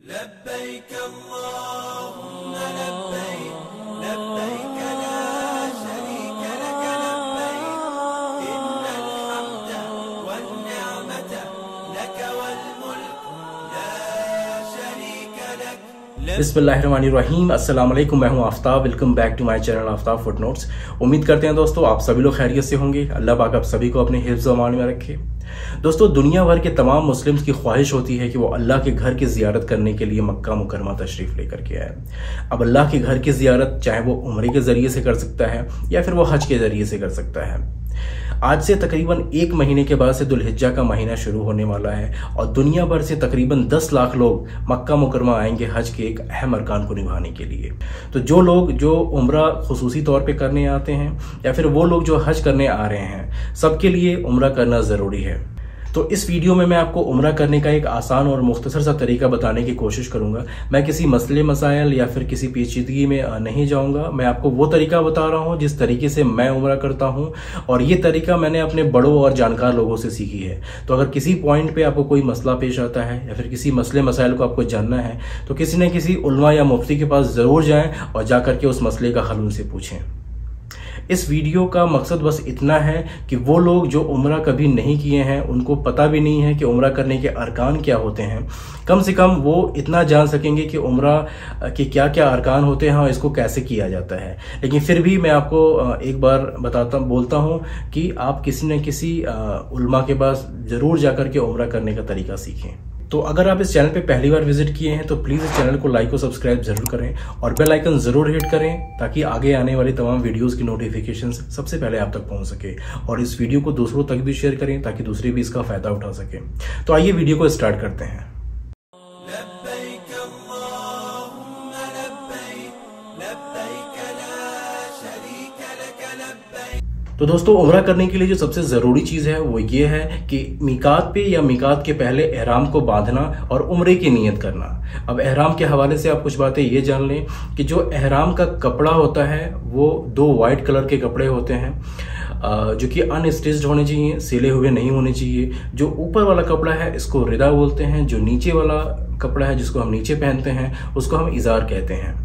लब्बैक अल्लाहुम्म लब्बैक लब्बैक ला शरीक लक लब्बैक इन्नल हम्द one निअमत luck वल मुल्क ला शरीक लक। बिस्मिल्लाहिर्रहमानिर्रहीम। अस्सलाम वालेकुम, मैं हूं Aftab. Welcome back to my channel Aftab footnotes. उम्मीद करते हैं दोस्तों आप सभी लोग खैरियत से होंगे। अल्लाह पाक आप सभी को अपने हिफ्ज़ व अमान में रखे। दोस्तों, दुनिया भर के तमाम मुस्लिम्स की ख्वाहिश होती है कि वो अल्लाह के घर की ज़ियारत करने के लिए मक्का मुकरमा तशरीफ़ लेकर के आए। अब अल्लाह के घर की ज़ियारत चाहे वो उम्रे के ज़रिए से कर सकता है या फिर वो हज के ज़रिए से कर सकता है। आज से तकरीबन 1 महीने के बाद से दुल्हिज्जा का महीना शुरू होने वाला है और दुनिया भर से तकरीबन 10 लाख लोग मक्का मुकरमा आएंगे हज के एक अहम अरकान को निभाने के लिए। तो जो लोग जो उम्रा खुसूसी तौर पे करने आते हैं या फिर वो लोग जो हज करने आ रहे हैं, सबके लिए उम्रा करना ज़रूरी है। तो इस वीडियो में मैं आपको उम्रा करने का एक आसान और मुख्तसर सा तरीका बताने की कोशिश करूंगा। मैं किसी मसले मसाइल या फिर किसी पेचीदगी में नहीं जाऊंगा। मैं आपको वो तरीका बता रहा हूं जिस तरीके से मैं उम्रा करता हूं, और ये तरीका मैंने अपने बड़ों और जानकार लोगों से सीखी है। तो अगर किसी पॉइंट पे आपको कोई मसला पेश आता है या फिर किसी मसले मसाइल को आपको जानना है तो किसी न किसी उलमा या मुफ्ती के पास ज़रूर जाएँ और जा करके उस मसले का हल उनसे पूछें। इस वीडियो का मकसद बस इतना है कि वो लोग जो उम्रा कभी नहीं किए हैं, उनको पता भी नहीं है कि उम्रा करने के अरकान क्या होते हैं, कम से कम वो इतना जान सकेंगे कि उम्रा के क्या क्या अरकान होते हैं और इसको कैसे किया जाता है। लेकिन फिर भी मैं आपको एक बार बोलता हूँ कि आप किसी न किसी उलमा के पास ज़रूर जाकर के उम्रा करने का तरीका सीखें। तो अगर आप इस चैनल पे पहली बार विजिट किए हैं तो प्लीज़ इस चैनल को लाइक और सब्सक्राइब जरूर करें और बेल आइकन ज़रूर हिट करें ताकि आगे आने वाली तमाम वीडियोस की नोटिफिकेशंस सबसे पहले आप तक पहुंच सके। और इस वीडियो को दूसरों तक भी शेयर करें ताकि दूसरे भी इसका फ़ायदा उठा सकें। तो आइए वीडियो को स्टार्ट करते हैं। लब्बैक अल्लाहुम्म लब्बैक लब्बैक ला शरीक लक लब्बैक। तो दोस्तों, उम्रा करने के लिए जो सबसे ज़रूरी चीज़ है वो ये है कि मीकात पे या मीकात के पहले एहराम को बांधना और उम्रे की नीयत करना। अब एहराम के हवाले से आप कुछ बातें ये जान लें कि जो एहराम का कपड़ा होता है वो 2 वाइट कलर के कपड़े होते हैं जो कि अनस्टिच्ड होने चाहिए, सिले हुए नहीं होने चाहिए। जो ऊपर वाला कपड़ा है इसको रिदा बोलते हैं, जो नीचे वाला कपड़ा है जिसको हम नीचे पहनते हैं उसको हम इज़ार कहते हैं।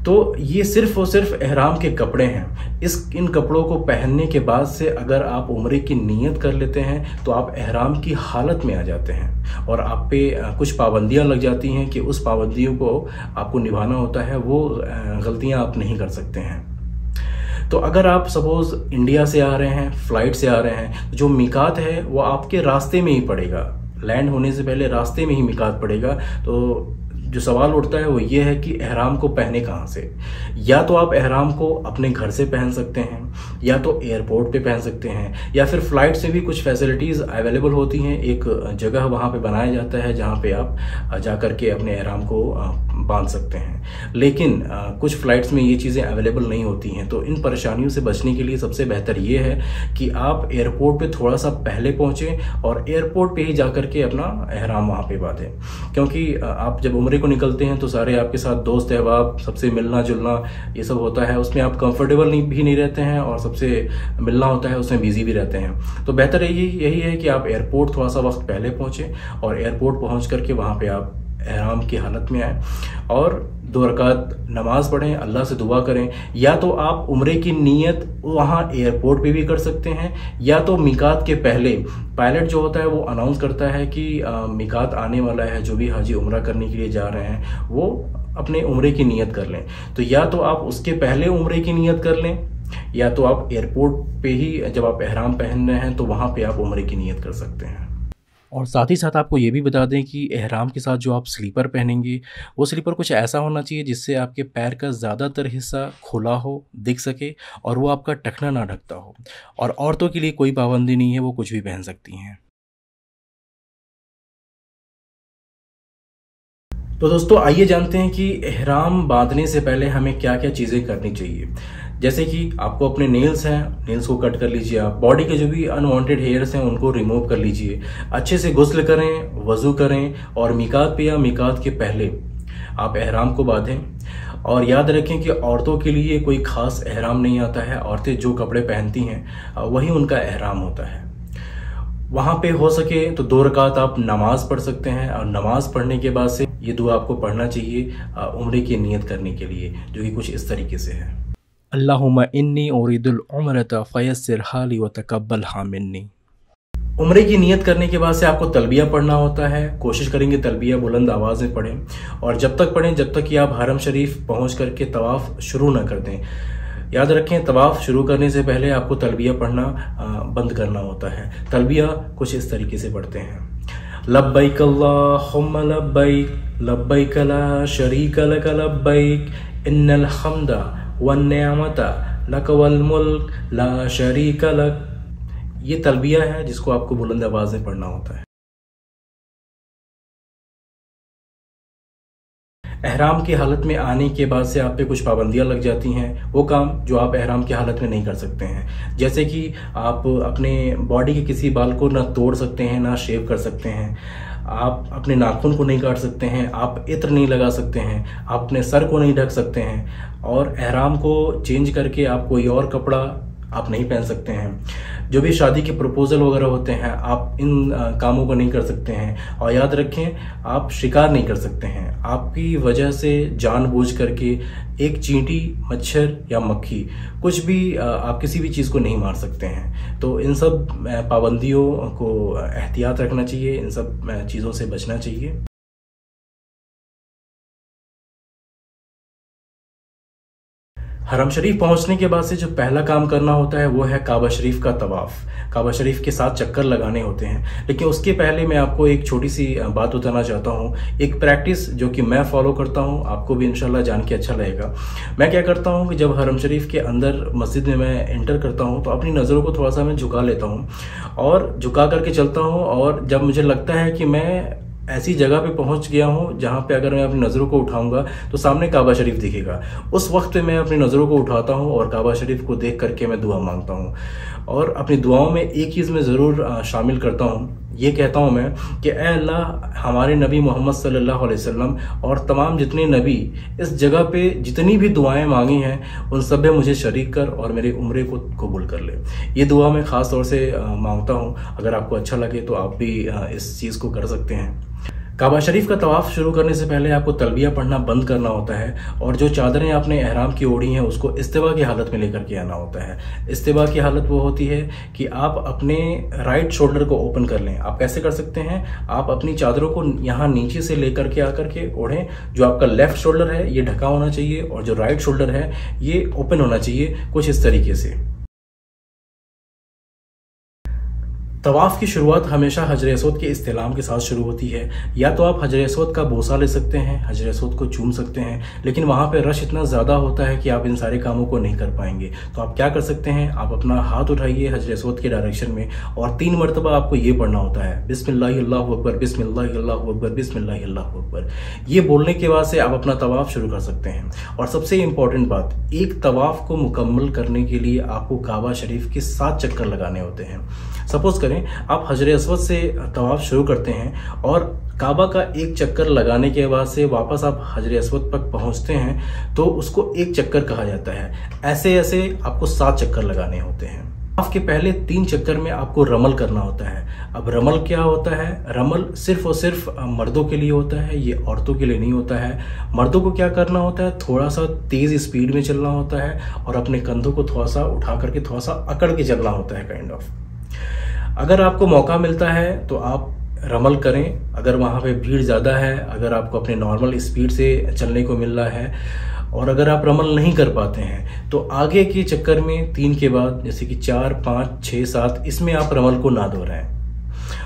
तो ये सिर्फ और सिर्फ एहराम के कपड़े हैं। इन कपड़ों को पहनने के बाद से अगर आप उम्रे की नीयत कर लेते हैं तो आप एहराम की हालत में आ जाते हैं और आप पे कुछ पाबंदियां लग जाती हैं कि उस पाबंदियों को आपको निभाना होता है। वो गलतियां आप नहीं कर सकते हैं। तो अगर आप सपोज इंडिया से आ रहे हैं, फ्लाइट से आ रहे हैं, जो मीकात है वो आपके रास्ते में ही पड़ेगा। लैंड होने से पहले रास्ते में ही मीकात पड़ेगा। तो जो सवाल उठता है वो ये है कि एहराम को पहने कहाँ से। या तो आप एहराम को अपने घर से पहन सकते हैं, या तो एयरपोर्ट पे पहन सकते हैं, या फिर फ्लाइट से भी कुछ फैसिलिटीज़ अवेलेबल होती हैं। एक जगह वहाँ पे बनाया जाता है जहाँ पे आप जा कर के अपने एहराम को बांध सकते हैं। लेकिन कुछ फ़्लाइट्स में ये चीज़ें अवेलेबल नहीं होती हैं। तो इन परेशानियों से बचने के लिए सबसे बेहतर ये है कि आप एयरपोर्ट पे थोड़ा सा पहले पहुँचें और एयरपोर्ट पे ही जा कर के अपना एहराम वहाँ पे बांधें। क्योंकि आप जब उम्रे को निकलते हैं तो सारे आपके साथ दोस्त अहबाब, सबसे मिलना जुलना ये सब होता है। उसमें आप कंफर्टेबल भी नहीं रहते हैं और सबसे मिलना होता है उसमें बिजी भी रहते हैं। तो बेहतर यही है कि आप एयरपोर्ट थोड़ा सा वक्त पहले पहुँचें और एयरपोर्ट पहुँच करके वहाँ पे आप एहराम की हालत में आए और 2 रकात नमाज पढ़ें, अल्लाह से दुआ करें। या तो आप उम्रे की नीयत वहाँ एयरपोर्ट पे भी कर सकते हैं, या तो मीकात के पहले पायलट जो होता है वो अनाउंस करता है कि मीकात आने वाला है, जो भी हाजी उम्रा करने के लिए जा रहे हैं वो अपने उम्रे की नीयत कर लें। तो या तो आप उसके पहले उम्रे की नीयत कर लें, या तो आप एयरपोर्ट पे ही जब आप एहराम पहन रहे हैं तो वहाँ पे आप उम्रे की नीयत कर सकते हैं। और साथ ही साथ आपको ये भी बता दें कि एहराम के साथ जो आप स्लीपर पहनेंगे वो स्लीपर कुछ ऐसा होना चाहिए जिससे आपके पैर का ज़्यादातर हिस्सा खुला हो, दिख सके और वो आपका टखना ना ढकता हो। और औरतों के लिए कोई पाबंदी नहीं है, वो कुछ भी पहन सकती हैं। तो दोस्तों, आइए जानते हैं कि एहराम बांधने से पहले हमें क्या क्या चीज़ें करनी चाहिए। जैसे कि आपको अपने नेल्स हैं, नेल्स को कट कर लीजिए। आप बॉडी के जो भी अनवांटेड हेयर्स हैं उनको रिमूव कर लीजिए। अच्छे से गुस्ल करें, वज़ू करें और मीकात पे या मीकात के पहले आप एहराम को बांधें। और याद रखें कि औरतों के लिए कोई ख़ास एहराम नहीं आता है। औरतें जो कपड़े पहनती हैं वही उनका एहराम होता है। वहाँ पे हो सके तो 2 रकात आप नमाज पढ़ सकते हैं, और नमाज पढ़ने के बाद से ये दुआ आपको पढ़ना चाहिए उम्रे की नियत करने के लिए, जो कि कुछ इस तरीके से है। अल्लाहुम्मा इन्नी उरीदुल उम्रता फयस्सिर हाली व तकब्बलहा मिन्नी। उम्रे की नियत करने के बाद से आपको तलबिया पढ़ना होता है। कोशिश करेंगे तलबिया बुलंद आवाज़ में पढ़ें, और जब तक पढ़ें जब तक कि आप हरम शरीफ पहुँच करके तवाफ़ शुरू ना कर दें। याद रखें, तवाफ़ शुरू करने से पहले आपको तलबिया पढ़ना बंद करना होता है। तलबिया कुछ इस तरीके से पढ़ते हैं, लब्बैक अल्लाहुम्मा लब्बैक लब्बैक ला शरीक लक लब्बैक इन्नल हम्दा वन निअमता लक वल मुल्क ला शरीक लक। ये तलबिया है जिसको आपको बुलंद आवाज़ में पढ़ना होता है। एहराम की हालत में आने के बाद से आप पे कुछ पाबंदियां लग जाती हैं, वो काम जो आप एहराम की हालत में नहीं कर सकते हैं। जैसे कि आप अपने बॉडी के किसी बाल को ना तोड़ सकते हैं, ना शेव कर सकते हैं, आप अपने नाखून को नहीं काट सकते हैं, आप इत्र नहीं लगा सकते हैं, आप अपने सर को नहीं ढक सकते हैं, और एहराम को चेंज करके आप कोई और कपड़ा आप नहीं पहन सकते हैं। जो भी शादी के प्रपोजल वगैरह होते हैं आप इन कामों को नहीं कर सकते हैं। और याद रखें, आप शिकार नहीं कर सकते हैं। आपकी वजह से जानबूझ करके एक चींटी, मच्छर या मक्खी, कुछ भी आप किसी भी चीज़ को नहीं मार सकते हैं। तो इन सब पाबंदियों को एहतियात रखना चाहिए, इन सब चीज़ों से बचना चाहिए। हरम शरीफ पहुंचने के बाद से जो पहला काम करना होता है वो है काबा शरीफ का तवाफ। काबा शरीफ के 7 चक्कर लगाने होते हैं। लेकिन उसके पहले मैं आपको एक छोटी सी बात बताना चाहता हूँ, एक प्रैक्टिस जो कि मैं फॉलो करता हूँ, आपको भी इंशाल्लाह जान के अच्छा लगेगा। मैं क्या करता हूँ कि जब हरम शरीफ के अंदर मस्जिद में मैं एंटर करता हूँ तो अपनी नज़रों को थोड़ा सा मैं झुका लेता हूँ और झुका करके चलता हूँ। और जब मुझे लगता है कि मैं ऐसी जगह पे पहुंच गया हूं जहां पे अगर मैं अपनी नज़रों को उठाऊंगा तो सामने काबा शरीफ दिखेगा, उस वक्त पे मैं अपनी नज़रों को उठाता हूं और काबा शरीफ को देख करके मैं दुआ मांगता हूं। और अपनी दुआओं में एक चीज़ मैं ज़रूर शामिल करता हूं, ये कहता हूं मैं कि ऐ अल्लाह, हमारे नबी मोहम्मद सल्लल्लाहु अलैहि वसल्लम और तमाम जितने नबी इस जगह पे जितनी भी दुआएं मांगी हैं उन सब में मुझे शरीक कर और मेरे उम्रे को कबूल कर ले। ये दुआ मैं ख़ास तौर से मांगता हूँ। अगर आपको अच्छा लगे तो आप भी इस चीज़ को कर सकते हैं। काबा शरीफ का तवाफ शुरू करने से पहले आपको तलबिया पढ़ना बंद करना होता है, और जो चादरें आपने एहराम की ओढ़ी हैं उसको इस्तिवा की हालत में लेकर के आना होता है। इस्तिवा की हालत वो होती है कि आप अपने राइट शोल्डर को ओपन कर लें। आप कैसे कर सकते हैं, आप अपनी चादरों को यहाँ नीचे से लेकर के आकर के ओढ़ें। जो आपका लेफ्ट शोल्डर है ये ढका होना चाहिए और जो राइट शोल्डर है ये ओपन होना चाहिए, कुछ इस तरीके से। तवाफ़ की शुरुआत हमेशा हजर अस्वद के इस्तिलाम के साथ शुरू होती है। या तो आप हजर अस्वद का बोसा ले सकते हैं, हजर अस्वद को चूम सकते हैं, लेकिन वहाँ पे रश इतना ज़्यादा होता है कि आप इन सारे कामों को नहीं कर पाएंगे। तो आप क्या कर सकते हैं, आप अपना हाथ उठाइए हजर अस्वद के डायरेक्शन में और 3 मरतबा आपको ये पढ़ना होता है, बिस्मिल्लाह अल्लाहु अकबर, बिस्मिल्लाह अल्लाहु अकबर, बिस्मिल्लाह अल्लाहु अकबर। ये बोलने के बाद से आप अपना तवाफ़ शुरू कर सकते हैं। और सबसे इम्पॉर्टेंट बात, एक तवाफ़ को मुकम्मल करने के लिए आपको काबा शरीफ के 7 चक्कर लगाने होते हैं। सपोज करें आप हजर अस्वद से तवाफ शुरू करते हैं और काबा का 1 चक्कर लगाने के बाद से वापस आप हजर अस्वद तक पहुंचते हैं तो उसको 1 चक्कर कहा जाता है। ऐसे ऐसे आपको 7 चक्कर लगाने होते हैं। तवाफ के पहले 3 चक्कर में आपको रमल करना होता है। अब रमल क्या होता है, रमल सिर्फ और सिर्फ मर्दों के लिए होता है, ये औरतों के लिए नहीं होता है। मर्दों को क्या करना होता है, थोड़ा सा तेज स्पीड में चलना होता है और अपने कंधों को थोड़ा सा उठा करके थोड़ा सा अकड़ के चलना होता है, काइंड ऑफ। अगर आपको मौका मिलता है तो आप रमल करें। अगर वहाँ पे भीड़ ज़्यादा है, अगर आपको अपने नॉर्मल स्पीड से चलने को मिल रहा है और अगर आप रमल नहीं कर पाते हैं तो आगे के चक्कर में 3 के बाद जैसे कि 4, 5, 6, 7 इसमें आप रमल को ना दोहराएं।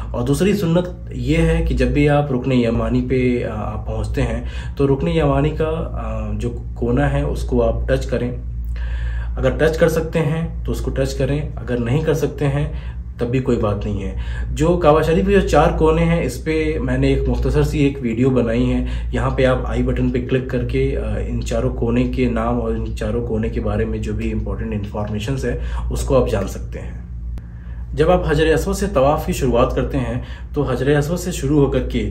और दूसरी सुन्नत ये है कि जब भी आप रुकने यमानी पे आप पहुँचते हैं तो रुकने यमानी का जो कोना है उसको आप टच करें। अगर टच कर सकते हैं तो उसको टच करें, अगर नहीं कर सकते हैं तब भी कोई बात नहीं है। जो काबा शरीफ के जो 4 कोने हैं इस पे मैंने एक मुख्तसर सी एक वीडियो बनाई है। यहाँ पे आप आई बटन पे क्लिक करके इन 4 कोने के नाम और इन 4 कोने के बारे में जो भी इंपॉर्टेंट इन्फॉर्मेशन है उसको आप जान सकते हैं। जब आप हजर अस्वद से तवाफ़ की शुरुआत करते हैं तो हजर अस्वद से शुरू होकर के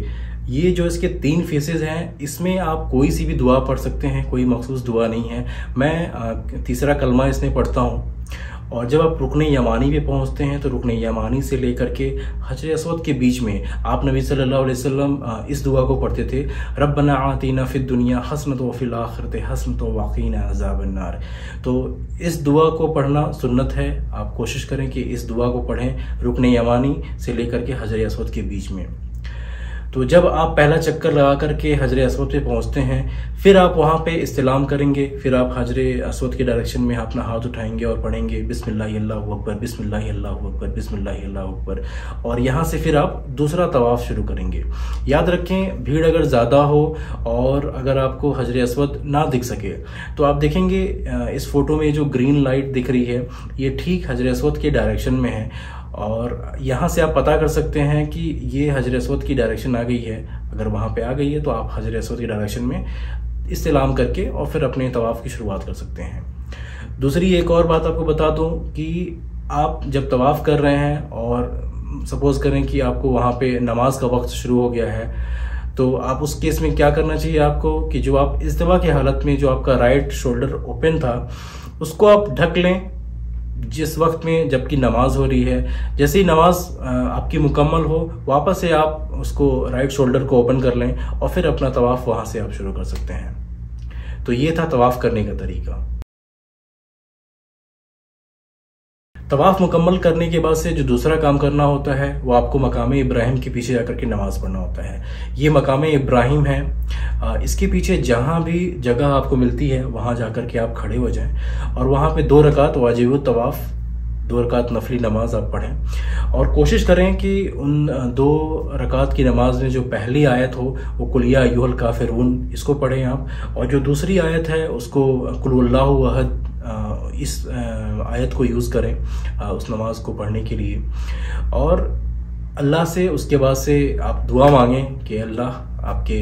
ये जो इसके 3 फेसेस हैं इसमें आप कोई सी भी दुआ पढ़ सकते हैं, कोई मखसूस दुआ नहीं है। मैं तीसरा कलमा इसमें पढ़ता हूँ और जब आप रुकने यमानी पे पहुंचते हैं तो रुकने यमानी से लेकर के हजर अस्वद के बीच में आप नबी सल्लल्लाहु अलैहि वसल्लम इस दुआ को पढ़ते थे, रब्बना आतीना फिद दुनिया हसनत व फिल आखिरति हसनत व वक़ीना अज़ाबन नार। तो इस दुआ को पढ़ना सुन्नत है। आप कोशिश करें कि इस दुआ को पढ़ें रुकने यमानी से लेकर के हजर अस्वद के बीच में। तो जब आप पहला चक्कर लगा करके हजर अस्वद पे पहुंचते हैं, फिर आप वहाँ पे इस्तिलाम करेंगे, फिर आप हजर अस्वद के डायरेक्शन में अपना हाथ उठाएंगे और पढ़ेंगे बिस्मिल्लाह अल्लाहु अकबर, बिस्मिल्लाह अल्लाहु अकबर, बिस्मिल्लाह अल्लाहु अकबर। और यहाँ से फिर आप दूसरा तवाफ़ शुरू करेंगे। याद रखें, भीड़ अगर ज़्यादा हो और अगर आपको हजर अस्वद ना दिख सके तो आप देखेंगे इस फोटो में जो ग्रीन लाइट दिख रही है ये ठीक हजर अस्वद के डायरेक्शन में है, और यहाँ से आप पता कर सकते हैं कि ये हजर अस्वद की डायरेक्शन आ गई है। अगर वहाँ पे आ गई है तो आप हजर अस्वद की डायरेक्शन में इस्तिलाम करके और फिर अपने तवाफ़ की शुरुआत कर सकते हैं। दूसरी एक और बात आपको बता दूं कि आप जब तवाफ़ कर रहे हैं और सपोज़ करें कि आपको वहाँ पे नमाज का वक्त शुरू हो गया है, तो आप उस केस में क्या करना चाहिए आपको कि जो आप इस्तिवा की हालत में जो आपका राइट शोल्डर ओपन था उसको आप ढक लें जिस वक्त में जबकि नमाज हो रही है। जैसे ही नमाज आपकी मुकम्मल हो वापस से आप उसको राइट शोल्डर को ओपन कर लें और फिर अपना तवाफ़ वहाँ से आप शुरू कर सकते हैं। तो ये था तवाफ़ करने का तरीका। तवाफ़ मुकम्मल करने के बाद से जो दूसरा काम करना होता है वो आपको मकाम इब्राहिम के पीछे जाकर के नमाज़ पढ़ना होता है। ये मकाम इब्राहिम है, इसके पीछे जहाँ भी जगह आपको मिलती है वहाँ जाकर के आप खड़े हो जाएं और वहाँ पे 2 रकात वाजिब तवाफ़ 2 रकात नफली नमाज आप पढ़ें और कोशिश करें कि उन 2 रकात की नमाज में जो पहली आयत हो वो कुल या अय्युहल काफिरून इसको पढ़ें आप, और जो दूसरी आयत है उसको कुल हुवल्लाहु अहद इस आयत को यूज़ करें उस नमाज को पढ़ने के लिए। और अल्लाह से उसके बाद से आप दुआ मांगें कि अल्लाह आपके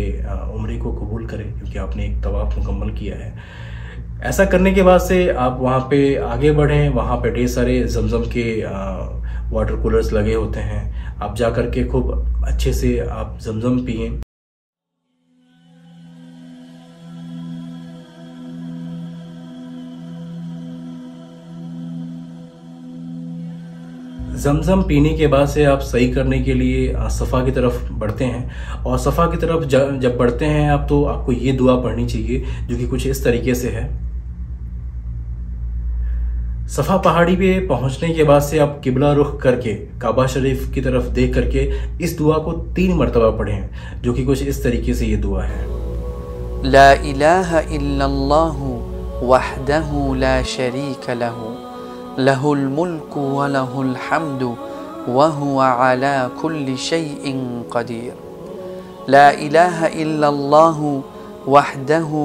उम्रे को कबूल करे, क्योंकि आपने एक तवाफ़ मुकम्मल किया है। ऐसा करने के बाद से आप वहाँ पे आगे बढ़ें। वहाँ पे ढेर सारे जमजम के वाटर कूलर्स लगे होते हैं, आप जा कर के खूब अच्छे से आप जमजम पिएं। जमजम पीने के बाद से आप सही करने के लिए सफ़ा की तरफ बढ़ते हैं, और सफ़ा की तरफ जब बढ़ते हैं आप तो आपको ये दुआ पढ़नी चाहिए जो कि कुछ इस तरीके से है। सफ़ा पहाड़ी पे पहुंचने के बाद से आप किबला रुख करके काबा शरीफ की तरफ देख करके इस दुआ को 3 मरतबा पढ़ें, जो कि कुछ इस तरीके से ये दुआ है। ला इलाहा इल्लल्लाहु वहदहु ला शरीका लहु लहुल मुल्कु व लहुल हम्दु व हुवा अला कुल्ली शैइन क़दीर। ला इलाहा इल्लल्लाहु वहदहु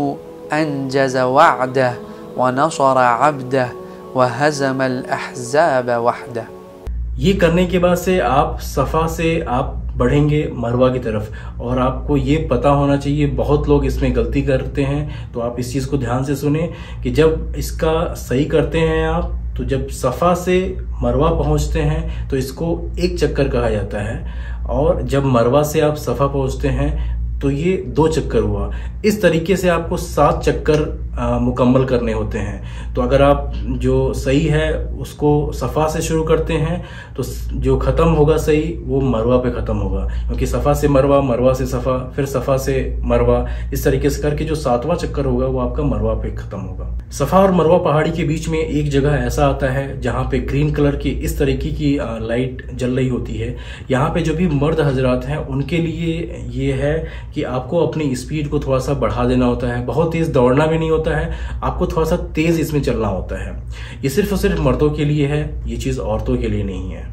अंजज़ वअदह व नसर अब्दह व हज़मल अहज़ाब वहदह। ये करने के बाद से आप सफ़ा से आप बढ़ेंगे मरवा की तरफ, और आपको ये पता होना चाहिए, बहुत लोग इसमें गलती करते हैं, तो आप इस चीज़ को ध्यान से सुने कि जब इसका सही करते हैं आप तो जब सफ़ा से मरवा पहुंचते हैं तो इसको 1 चक्कर कहा जाता है, और जब मरवा से आप सफ़ा पहुंचते हैं तो ये 2 चक्कर हुआ। इस तरीके से आपको 7 चक्कर मुकम्मल करने होते हैं। तो अगर आप जो सही है उसको सफ़ा से शुरू करते हैं तो जो ख़त्म होगा सही वो मरवा पे ख़त्म होगा, क्योंकि सफ़ा से मरवा, मरवा से सफ़ा, फिर सफ़ा से मरवा, इस तरीके से करके जो 7वां चक्कर होगा वो आपका मरवा पे ख़त्म होगा। सफ़ा और मरवा पहाड़ी के बीच में एक जगह ऐसा आता है जहाँ पे ग्रीन कलर की इस तरीके की लाइट जल रही होती है। यहाँ पे जो भी मर्द हजरात हैं उनके लिए ये है कि आपको अपनी स्पीड को थोड़ा सा बढ़ा देना होता है, बहुत तेज़ दौड़ना भी नहीं होता है, आपको थोड़ा सा तेज़ इसमें चलना होता है। ये सिर्फ और सिर्फ मर्दों के लिए है, ये चीज़ औरतों के लिए नहीं है।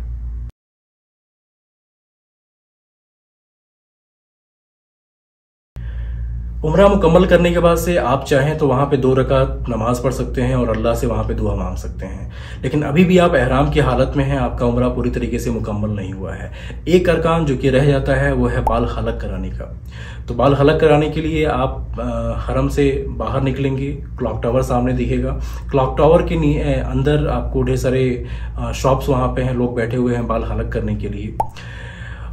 उम्रा मुकम्मल करने के बाद से आप चाहें तो वहाँ पे 2 रकात नमाज पढ़ सकते हैं और अल्लाह से वहाँ पे दुआ मांग सकते हैं, लेकिन अभी भी आप एहराम की हालत में हैं, आपका उम्रा पूरी तरीके से मुकम्मल नहीं हुआ है। एक अरकान जो कि रह जाता है वो है बाल हलक कराने का। तो बाल हलक कराने के लिए आप हरम से बाहर निकलेंगे, क्लॉक टावर सामने दिखेगा, क्लॉक टावर के अंदर आपको ढेर सारे शॉप्स वहाँ पे हैं, लोग बैठे हुए हैं बाल हलक करने के लिए।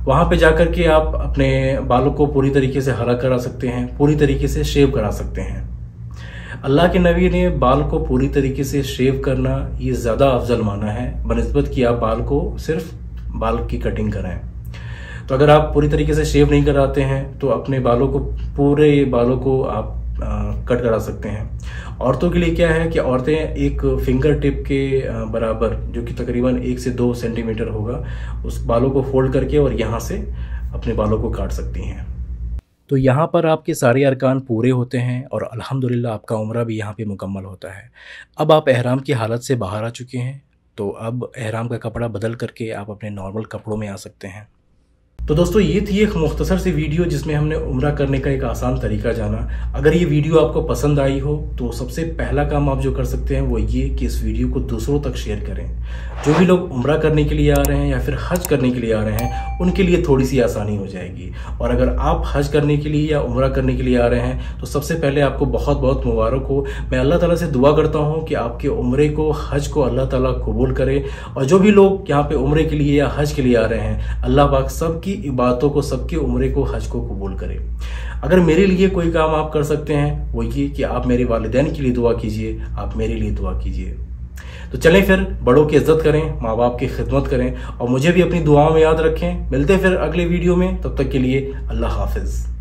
वहाँ पे जाकर के आप अपने बालों को पूरी तरीके से हलक करा सकते हैं, पूरी तरीके से शेव करा सकते हैं। अल्लाह के नबी ने बाल को पूरी तरीके से शेव करना ये ज़्यादा अफजल माना है बनिस्बत कि आप बाल को सिर्फ बाल की कटिंग कराएं। तो अगर आप पूरी तरीके से शेव नहीं कराते हैं तो अपने बालों को, पूरे बालों को आप कट करा सकते हैं। औरतों के लिए क्या है कि औरतें एक फिंगर टिप के बराबर, जो कि तकरीबन 1 से 2 सेंटीमीटर होगा, उस बालों को फोल्ड करके और यहाँ से अपने बालों को काट सकती हैं। तो यहाँ पर आपके सारे अरकान पूरे होते हैं और अल्हम्दुलिल्लाह आपका उम्रा भी यहाँ पे मुकम्मल होता है। अब आप एहराम की हालत से बाहर आ चुके हैं, तो अब एहराम का कपड़ा बदल करके आप अपने नॉर्मल कपड़ों में आ सकते हैं। तो दोस्तों ये थी एक मुख्तसर सी वीडियो जिसमें हमने उम्रा करने का एक आसान तरीका जाना। अगर ये वीडियो आपको पसंद आई हो तो सबसे पहला काम आप जो कर सकते हैं वो ये कि इस वीडियो को दूसरों तक शेयर करें। जो भी लोग उम्रा करने के लिए आ रहे हैं या फिर हज करने के लिए आ रहे हैं उनके लिए थोड़ी सी आसानी हो जाएगी। और अगर आप हज करने के लिए या उम्रा करने के लिए आ रहे हैं तो सबसे पहले आपको बहुत बहुत मुबारक हो। मैं अल्लाह ताला से दुआ करता हूँ कि आपके उम्रे को, हज को अल्लाह ताला कबूल करे। और जो भी लोग यहाँ पे उम्रे के लिए या हज के लिए आ रहे हैं, अल्लाह पाक सबकी इबादतों को, सबके उम्रे को, हज को कबूल करे। अगर मेरे लिए कोई काम आप कर सकते हैं वो ये कि आप मेरे वालिदैन के लिए दुआ कीजिए, आप मेरे लिए दुआ कीजिए। तो चलें फिर बड़ों की इज्जत करें, माँ बाप की खिदमत करें और मुझे भी अपनी दुआओं में याद रखें। मिलते हैं फिर अगले वीडियो में, तब तक के लिए अल्लाह हाफिज।